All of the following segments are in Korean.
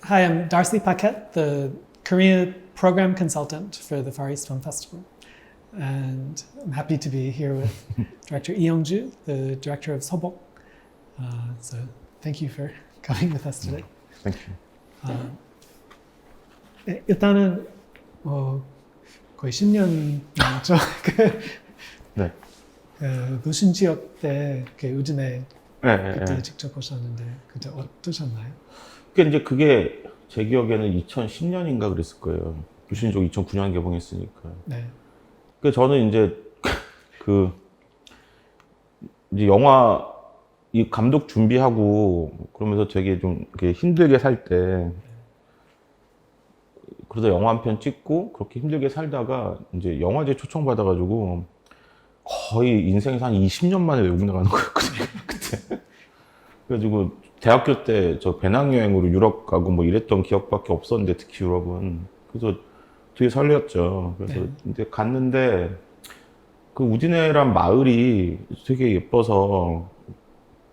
Hi, I'm Darcy Paquette, the Korea program consultant for the Far East Film Festival. And I'm happy to be here with Director Lee Young-ju, the director of Sobok. So thank you for coming with us today. Thank you. 네, 일단은 거의 10년 넘었죠. 네. 노신 지역 때 우진에 네, 그때 네. 직접 보셨는데 그때 어떠셨나요? 그러니까 이제 그게 제 기억에는 2010년인가 그랬을 거예요. 유신족 2009년 개봉했으니까. 네. 그 저는 이제 이제 영화 이 감독 준비하고 그러면서 되게 좀 이렇게 힘들게 살 때 그러다 영화 한 편 찍고 그렇게 힘들게 살다가 이제 영화제 초청 받아가지고 거의 인생에서 한 20년 만에 외국 나가는 거였거든요. 그때. 그래가지고 대학교 때 저 배낭여행으로 유럽 가고 뭐 이랬던 기억밖에 없었는데 특히 유럽은. 그래서 되게 설렜죠. 그래서 네. 이제 갔는데 그 우디네란 마을이 되게 예뻐서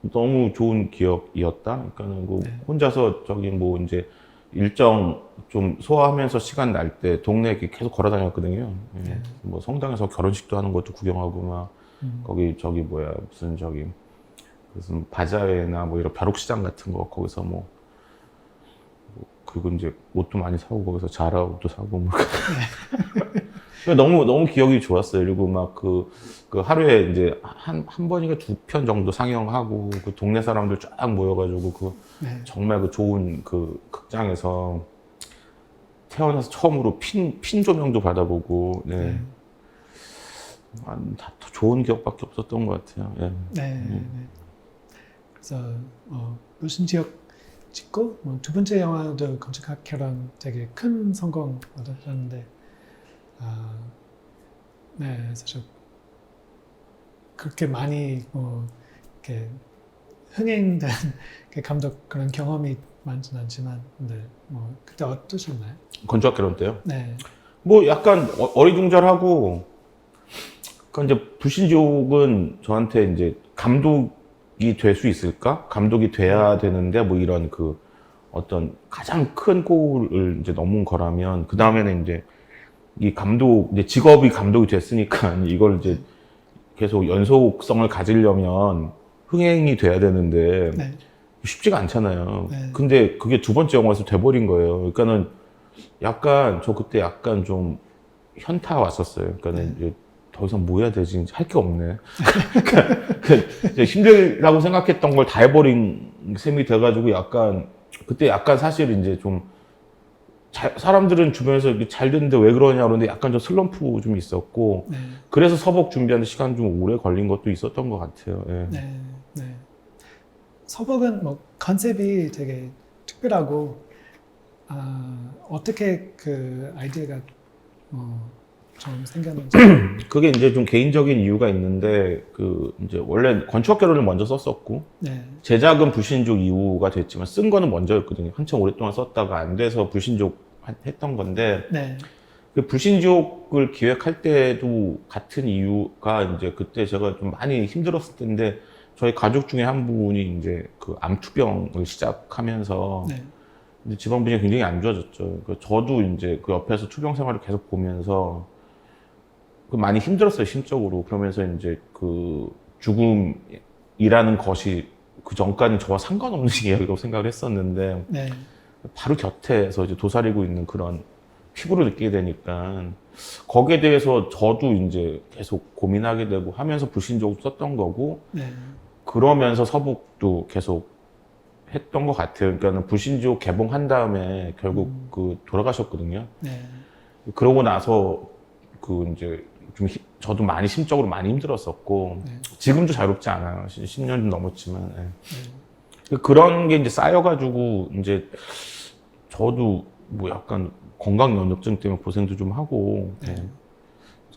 너무 좋은 기억이었다. 그러니까는 그 네. 혼자서 저기 뭐 이제 일정 좀 소화하면서 시간 날 때 동네 이렇게 계속 걸어 다녔거든요. 예. 네. 뭐 성당에서 결혼식도 하는 것도 구경하고 막 거기 저기 뭐야 무슨 저기 무슨 바자회나 뭐 이런 벼룩시장 같은 거 거기서 뭐 그리고 이제 옷도 많이 사고 거기서 자라 옷도 사고 뭐 너무 기억이 좋았어요. 그리고 막 그 하루에 이제 한 번인가 2편 정도 상영하고 그 동네 사람들 쫙 모여가지고 네. 정말 그 좋은 그 극장에서 태어나서 처음으로 핀 조명도 받아보고 네. 다 좋은 기억밖에 없었던 것 같아요. 예. 네. 네. 그래서 노신 지역 찍고 두 번째 영화도 검색학회랑 되게 큰 성공 얻으셨는데 네, 사실 그렇게 많이 이렇게 흥행된 감독 그런 경험이 많진 않지만, 근데 그때 어떠셨나요? 건축학개론 때요? 네, 뭐 약간 어리둥절하고, 그러니까 이제 불신지옥은 저한테 이제 감독이 될 수 있을까? 감독이 돼야 되는데 뭐 이런 그 어떤 가장 큰 골을 이제 넘은 거라면 그 다음에는 이제 이 감독 이제 직업이 감독이 됐으니까 이걸 이제 계속 연속성을 가지려면 흥행이 돼야 되는데 네, 쉽지가 않잖아요. 네. 근데 그게 두 번째 영화에서 돼버린 거예요. 그러니까는 약간 저 그때 약간 좀 현타 왔었어요. 그러니까는 이제 더 이상 뭐 해야 되지? 할 게 없네. 그러니까 힘들다고 생각했던 걸 다 해버린 셈이 돼가지고 약간 그때 약간 사실 이제 좀 사람들은 주변에서 잘 됐는데 왜 그러냐 그러는데 약간 좀 슬럼프 좀 있었고 네. 그래서 서복 준비하는 시간 좀 오래 걸린 것도 있었던 것 같아요. 예. 네, 네. 서복은 컨셉이 되게 특별하고 어떻게 그 아이디어가 좀 생겼는지. 그게 이제 좀 개인적인 이유가 있는데 그 이제 원래 건축학개론을 먼저 썼었고 네, 제작은 불신족 이후가 됐지만 쓴 거는 먼저였거든요. 한참 오랫동안 썼다가 안 돼서 불신족 했던 건데 네, 그 불신족을 기획할 때도 같은 이유가 이제 그때 제가 좀 많이 힘들었을 텐데 저희 가족 중에 한 분이 이제 그 암투병을 시작하면서 네, 이제 집안 분위기가 굉장히 안 좋아졌죠. 저도 이제 그 옆에서 투병 생활을 계속 보면서 많이 힘들었어요, 심적으로. 그러면서 이제 그 죽음이라는 것이 그 전까지는 저와 상관없는 이야기라고 생각을 했었는데 네, 바로 곁에서 이제 도사리고 있는 그런 피부를 느끼게 되니까 거기에 대해서 저도 이제 계속 고민하게 되고 하면서 불신족을 썼던 거고 네, 그러면서 서북도 계속 했던 것 같아요. 그러니까 불신족 개봉한 다음에 결국 그 돌아가셨거든요. 네, 그러고 나서 그 이제 좀 저도 많이 심적으로 많이 힘들었었고 네. 지금도 자유롭지 않아요. 10년 좀 넘었지만 그런 게 이제 쌓여가지고 이제 저도 뭐 약간 건강 연력증 때문에 고생도 좀 하고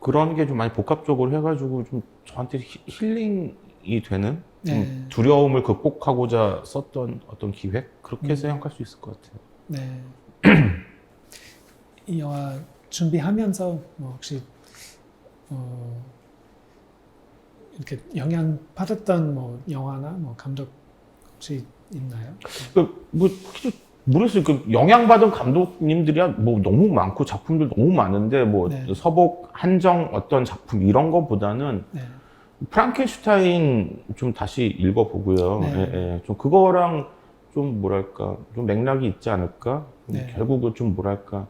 그런 게 좀 많이 복합적으로 해가지고 좀 저한테 힐링이 되는 좀 두려움을 극복하고자 썼던 어떤 기획 그렇게 생각할 수 있을 것 같아요. 네. 이 영화 준비하면서 혹시 이렇게 영향 받았던 영화나 감독 혹시 있나요? 뭐 모르겠어요. 그 영향받은 감독님들이야 뭐 너무 많고 작품들 너무 많은데 뭐 네. 서복 한정 어떤 작품 이런 거보다는 네. 프랑켄슈타인 좀 다시 읽어보고요. 네. 예, 예. 좀 그거랑 좀 뭐랄까 좀 맥락이 있지 않을까? 네. 결국은 좀 뭐랄까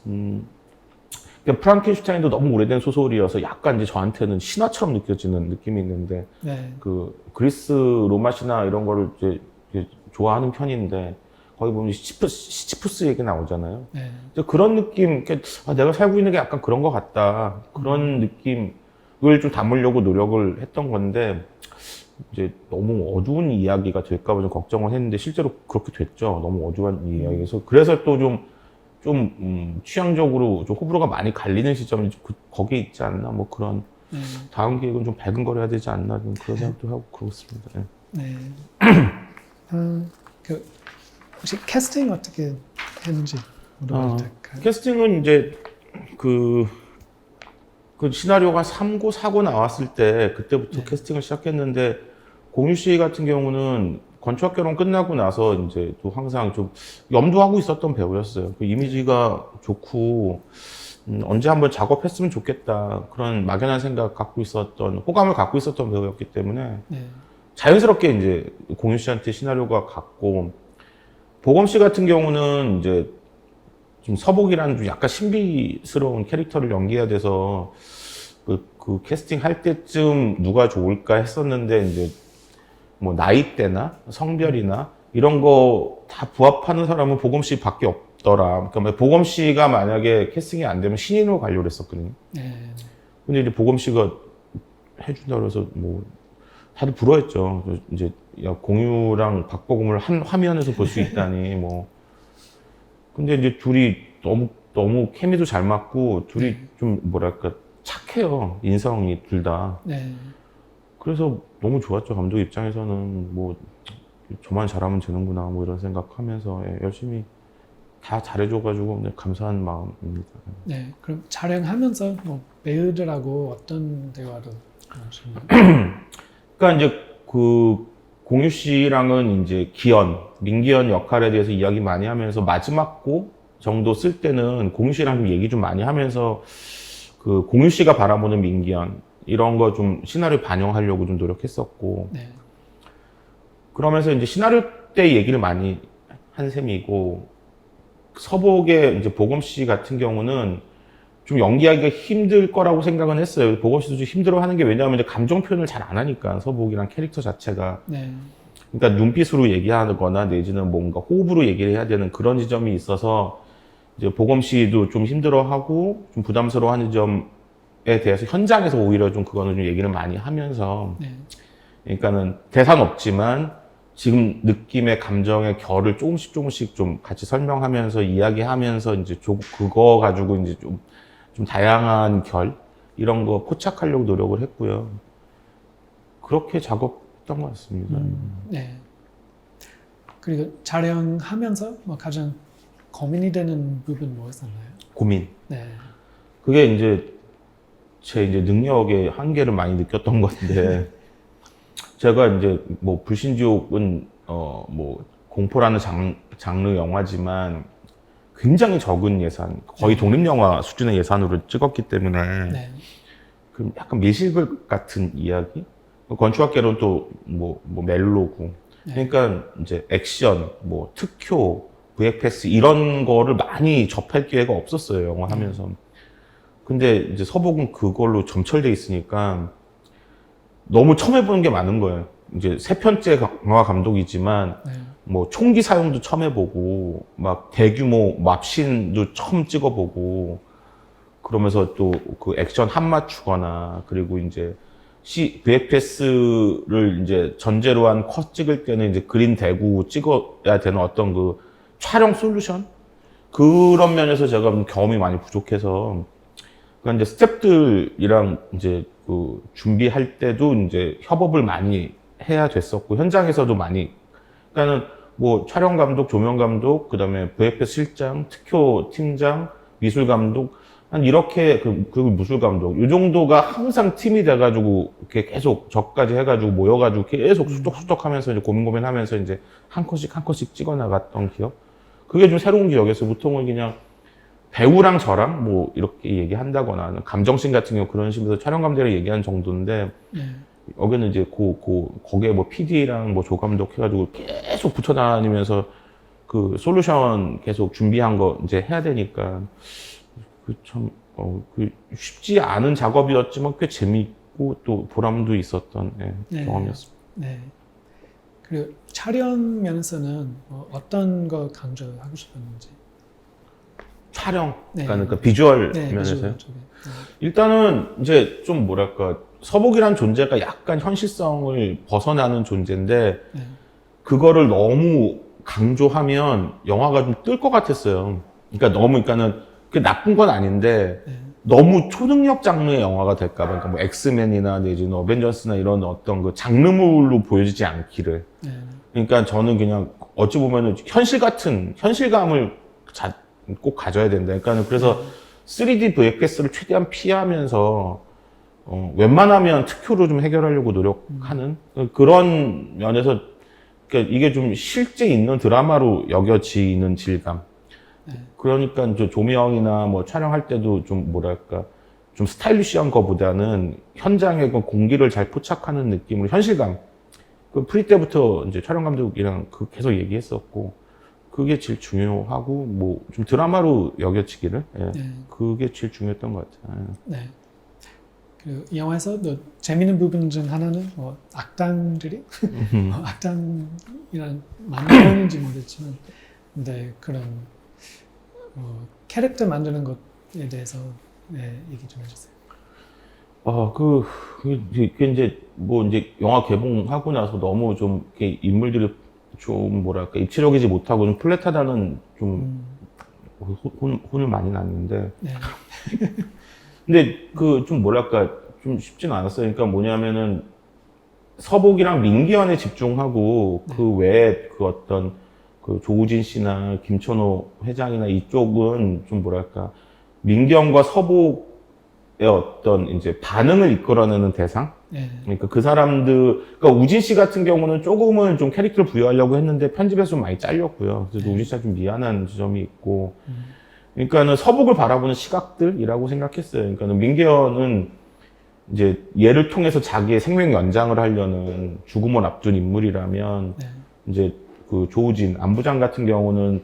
그러니까 프랑켄슈타인도 너무 오래된 소설이어서 약간 이제 저한테는 신화처럼 느껴지는 느낌이 있는데 네. 그 그리스 로마 신화 이런 거를 이제 좋아하는 편인데 거기 보면 시치푸스 얘기 나오잖아요. 네. 이제 그런 느낌, 내가 살고 있는 게 약간 그런 것 같다. 그런 느낌을 좀 담으려고 노력을 했던 건데, 이제 너무 어두운 이야기가 될까봐 좀 걱정을 했는데, 실제로 그렇게 됐죠. 너무 어두운 이야기에서. 그래서 또 취향적으로 좀 호불호가 많이 갈리는 시점이 거기에 있지 않나, 뭐 그런, 네. 다음 기획은 좀 밝은 거를 해야 되지 않나, 좀 그런 생각도 하고 그렇습니다. 네. 네. 혹시 캐스팅 어떻게 했는지 물어봐도 될까요? 캐스팅은 이제 그 시나리오가 3고 4고 나왔을 때 그때부터 네. 캐스팅을 시작했는데 공유 씨 같은 경우는 건축학 결혼 끝나고 나서 이제 또 항상 좀 염두하고 있었던 배우였어요. 그 이미지가 좋고 언제 한번 작업했으면 좋겠다 그런 막연한 생각 갖고 있었던 호감을 갖고 있었던 배우였기 때문에 네. 자연스럽게 이제 공유 씨한테 시나리오가 갔고 보검 씨 같은 경우는 이제 좀 서복이라는 좀 약간 신비스러운 캐릭터를 연기해야 돼서 그 캐스팅 할 때쯤 누가 좋을까 했었는데 이제 뭐 나이대나 성별이나 이런 거 다 부합하는 사람은 보검 씨밖에 없더라. 그러니까 보검 씨가 만약에 캐스팅이 안 되면 신인으로 가려고 했었거든요. 네. 근데 이제 보검 씨가 해준다 그래서 뭐 다들 부러웠죠. 이제 야 공유랑 박보검을 한 화면에서 볼 수 있다니 뭐. 근데 이제 둘이 너무 케미도 잘 맞고 둘이 좀 뭐랄까 착해요. 인성이 둘 다. 네. 그래서 너무 좋았죠. 감독 입장에서는 뭐 저만 잘하면 되는구나 뭐 이런 생각하면서 열심히 다 잘해줘가지고 감사한 마음입니다. 네. 그럼 촬영하면서 뭐 배우들하고 어떤 대화를 하셨나요? 그러니까 이제 그 공유 씨랑은 이제 민기현 역할에 대해서 이야기 많이 하면서 마지막 고 정도 쓸 때는 공유 씨랑 좀 얘기 좀 많이 하면서 그 공유 씨가 바라보는 민기현 이런 거 좀 시나리오 반영하려고 좀 노력했었고 네. 그러면서 이제 시나리오 때 얘기를 많이 한 셈이고 서복의 이제 보검 씨 같은 경우는 좀 연기하기가 힘들 거라고 생각은 했어요. 보검 씨도 좀 힘들어하는 게 왜냐하면 이제 감정 표현을 잘 안 하니까 서복이랑 캐릭터 자체가 네. 그러니까 눈빛으로 얘기하거나 내지는 뭔가 호흡으로 얘기를 해야 되는 그런 지점이 있어서 이제 보검 씨도 좀 힘들어하고 좀 부담스러워하는 점에 대해서 현장에서 오히려 좀 그거는 좀 얘기를 많이 하면서 네. 그러니까는 대사는 없지만 지금 느낌의 감정의 결을 조금씩 좀 같이 설명하면서 이야기하면서 이제 그거 가지고 이제 좀 다양한 결 이런 거 포착하려고 노력을 했고요. 그렇게 작업했던 것 같습니다. 네. 그리고 촬영하면서 뭐 가장 고민이 되는 부분 뭐였었나요? 고민. 네. 그게 이제 제 이제 능력의 한계를 많이 느꼈던 건데 제가 이제 뭐 불신지옥은 뭐 공포라는 장르 영화지만 굉장히 적은 예산, 거의 독립영화 수준의 예산으로 찍었기 때문에 네. 그 약간 밀실극 같은 이야기? 건축학개론 또 뭐 멜로고. 그러니까 이제 액션, 뭐 특효, VFX 이런 거를 많이 접할 기회가 없었어요, 영화 하면서. 근데 이제 서복은 그걸로 점철돼 있으니까 너무 처음 해보는 게 많은 거예요. 이제 3편째 영화 감독이지만 네. 뭐 총기 사용도 처음 해보고 막 대규모 맙신도 처음 찍어보고 그러면서 또 그 액션 한 맞추거나 그리고 이제 VFS를 이제 전제로 한 컷 찍을 때는 이제 그린 대고 찍어야 되는 어떤 그 촬영 솔루션 그런 면에서 제가 경험이 많이 부족해서 그러니까 이제 스태프들이랑 이제 그 준비할 때도 이제 협업을 많이 해야 됐었고 현장에서도 많이 그러니까는 뭐 촬영 감독, 조명 감독, 그다음에 VFX 실장, 특효 팀장, 미술 감독 한 이렇게 그리고 무술 감독 이 정도가 항상 팀이 돼가지고 이렇게 계속 저까지 해가지고 모여가지고 계속 수덕수덕하면서 이제 고민하면서 이제 한 컷씩 찍어 나갔던 기억. 그게 좀 새로운 기억이었어요. 보통은 그냥 배우랑 저랑 뭐 이렇게 얘기한다거나 감정씬 같은 경우 그런 식으로 촬영 감독이랑 얘기하는 정도인데 네. 여기는 이제 거기에 뭐 PD랑 뭐 조감독 해가지고 계속 붙어 다니면서 그 솔루션 계속 준비한 거 이제 해야 되니까 그 쉽지 않은 작업이었지만 꽤 재밌고 또 보람도 있었던 네. 경험이었습니다. 네. 그리고 촬영 면에서는 어떤 거 강조하고 싶었는지. 촬영, 네. 그러니까 비주얼 네, 면에서요. 비주얼 쪽에. 일단은 이제 좀 뭐랄까 서복이란 존재가 약간 현실성을 벗어나는 존재인데 네. 그거를 너무 강조하면 영화가 좀 뜰 것 같았어요. 그러니까 그러니까는 그 나쁜 건 아닌데 네. 너무 초능력 장르의 영화가 될까 봐. 그러니까 뭐 엑스맨이나 내지는 어벤져스나 이런 어떤 그 장르물로 보여지지 않기를. 네. 그러니까 저는 그냥 어찌 보면은 현실감을 꼭 가져야 된다. 그러니까 그래서 3D VFX를 최대한 피하면서 웬만하면 특효로 좀 해결하려고 노력하는 그런 면에서 그러니까 이게 좀 실제 있는 드라마로 여겨지는 질감. 네. 그러니까 저 조명이나 뭐 촬영할 때도 좀 뭐랄까 좀 스타일리시한 거보다는 현장의 그 공기를 잘 포착하는 느낌으로 현실감. 그 프리 때부터 이제 촬영 감독이랑 계속 얘기했었고 그게 제일 중요하고 뭐 좀 드라마로 여겨지기를 네. 그게 제일 중요했던 것 같아요. 네. 그리고 이 영화에서 또 재미있는 부분 중 하나는 악당들이 악당이란 맞는 표현인지 모르겠지만 근데 그런 캐릭터 만드는 것에 대해서 얘기 좀 해주세요. 그게 이제 영화 개봉하고 나서 너무 좀 이렇게 인물들이 좀 뭐랄까 입체적이지 못하고 좀 플랫하다는 좀 혼을 많이 났는데 네. 근데 좀 뭐랄까 좀 쉽지는 않았어요. 그러니까 뭐냐면은 서복이랑 민기현에 집중하고 그 외에 그 어떤 그 조우진 씨나 김천호 회장이나 이쪽은 좀 뭐랄까 민기현과 서복의 어떤 이제 반응을 이끌어내는 대상. 네. 그러니까 그 사람들, 그러니까 우진 씨 같은 경우는 조금은 좀 캐릭터를 부여하려고 했는데 편집에서 좀 많이 잘렸고요. 그래서 우진 씨가 좀 미안한 지점이 있고. 그러니까는 서복을 바라보는 시각들이라고 생각했어요. 그러니까는 민기현은 이제 얘를 통해서 자기의 생명 연장을 하려는 죽음을 앞둔 인물이라면 네. 이제 그 조우진 안부장 같은 경우는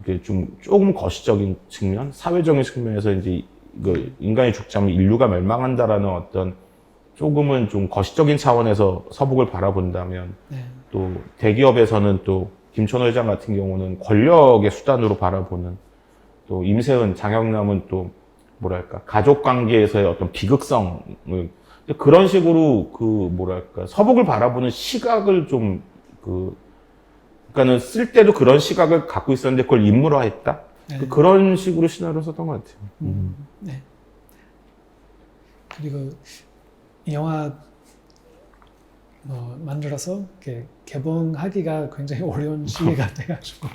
이게 조금 거시적인 측면, 사회적인 측면에서 이제 그 인간이 죽자면 인류가 멸망한다라는 어떤 조금은 좀 거시적인 차원에서 서복을 바라본다면 네. 또 대기업에서는 또 김천호 회장 같은 경우는 권력의 수단으로 바라보는 또 임세은, 장영남은 또 뭐랄까 가족 관계에서의 어떤 비극성을 그런 식으로 그 뭐랄까 서복을 바라보는 시각을 좀 그러니까는 쓸 때도 그런 시각을 갖고 있었는데 그걸 인물화했다. 네. 그런 식으로 시나리오 썼던 것 같아요. 네. 그리고 이 영화 만들어서 이렇게 개봉하기가 굉장히 어려운 시기가 돼가지고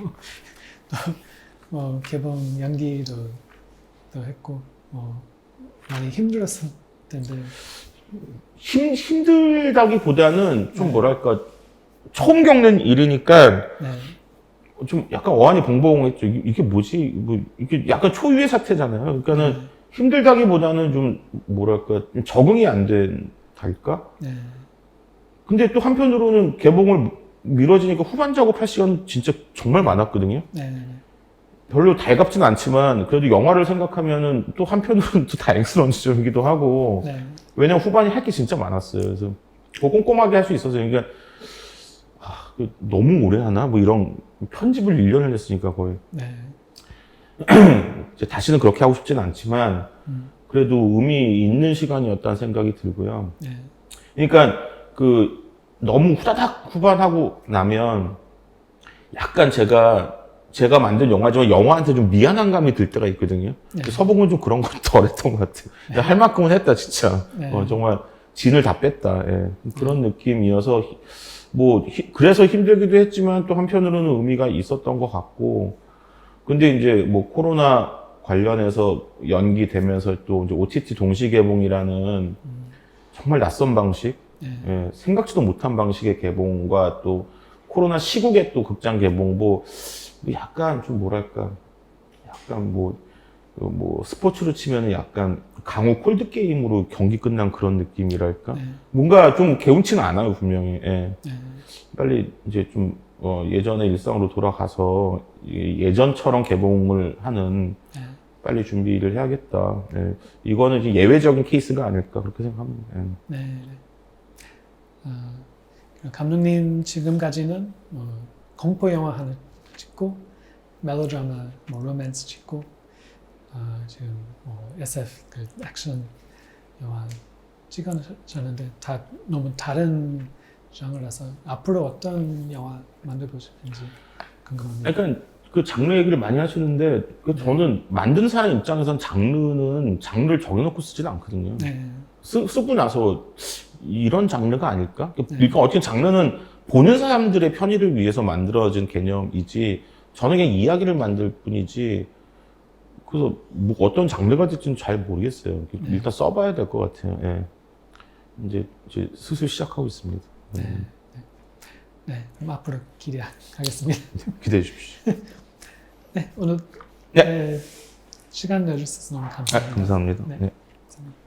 또 개봉 연기도 했고 많이 힘들었을 텐데 힘들다기보다는 좀 뭐랄까 처음 겪는 일이니까 네. 좀 약간 어안이 벙벙했죠. 이게 뭐지? 뭐 이게 약간 초유의 사태잖아요. 그러니까는 힘들다기보다는 좀 뭐랄까 좀 적응이 안 된달까? 네. 근데 또 한편으로는 개봉을 미뤄지니까 후반 작업할 시간 진짜 정말 많았거든요. 네. 별로 달갑지는 않지만 그래도 영화를 생각하면은 또 한편으로는 또 다행스러운 지점이기도 하고 네. 왜냐면 후반이 할 게 진짜 많았어요. 그래서 더 꼼꼼하게 할 수 있었어요. 그러니까 너무 오래 하나? 뭐 이런 편집을 1년을 했으니까 거의 네. 이제 다시는 그렇게 하고 싶지는 않지만 그래도 의미 있는 시간이었다는 생각이 들고요. 네. 그러니까 너무 후다닥 후반하고 나면 약간 제가 만든 영화지만 영화한테 좀 미안한 감이 들 때가 있거든요. 네. 서복은 좀 그런 건 덜했던 것 같아요. 네. 할 만큼은 했다 진짜. 네. 정말 진을 다 뺐다. 예. 그런 느낌이어서 그래서 힘들기도 했지만 또 한편으로는 의미가 있었던 것 같고. 근데 이제 뭐 코로나 관련해서 연기되면서 또 이제 OTT 동시 개봉이라는 정말 낯선 방식, 네. 생각지도 못한 방식의 개봉과 또 코로나 시국에 또 극장 개봉 약간 좀 뭐랄까, 약간 뭐 스포츠로 치면은 약간 강호 콜드 게임으로 경기 끝난 그런 느낌이랄까. 네. 뭔가 좀 개운치는 않아요 분명히. 예. 네. 빨리 이제 좀 예전의 일상으로 돌아가서 예전처럼 개봉을 하는 네. 빨리 준비를 해야겠다. 예. 이거는 지금 예외적인 케이스가 아닐까 그렇게 생각합니다. 예. 네. 네. 감독님 지금까지는 공포 영화 하나 찍고 멜로드라마, 뭐 로맨스 찍고 지금 뭐 SF 그 액션 영화 찍으셨는데 다 너무 다른 장르라서 앞으로 어떤 영화 만들고 싶은지 궁금합니다. 그러니까 그 장르 얘기를 많이 하시는데 저는 만든 사람 입장에선 장르를 정해놓고 쓰지는 않거든요. 네. 쓰고 나서 이런 장르가 아닐까? 네. 그러니까 어떻게 장르는 보는 사람들의 편의를 위해서 만들어진 개념이지 저는 그냥 이야기를 만들 뿐이지 그래서 뭐 어떤 장르가 될지는 잘 모르겠어요. 일단 써봐야 될 것 같아요. 예. 이제 슬슬 시작하고 있습니다. 네, 그럼 앞으로 기대하겠습니다. 기대해 주십시오. 네, 오늘 네. 시간 내주셔서 너무 감사합니다. 감사합니다. 네. 네. 감사합니다.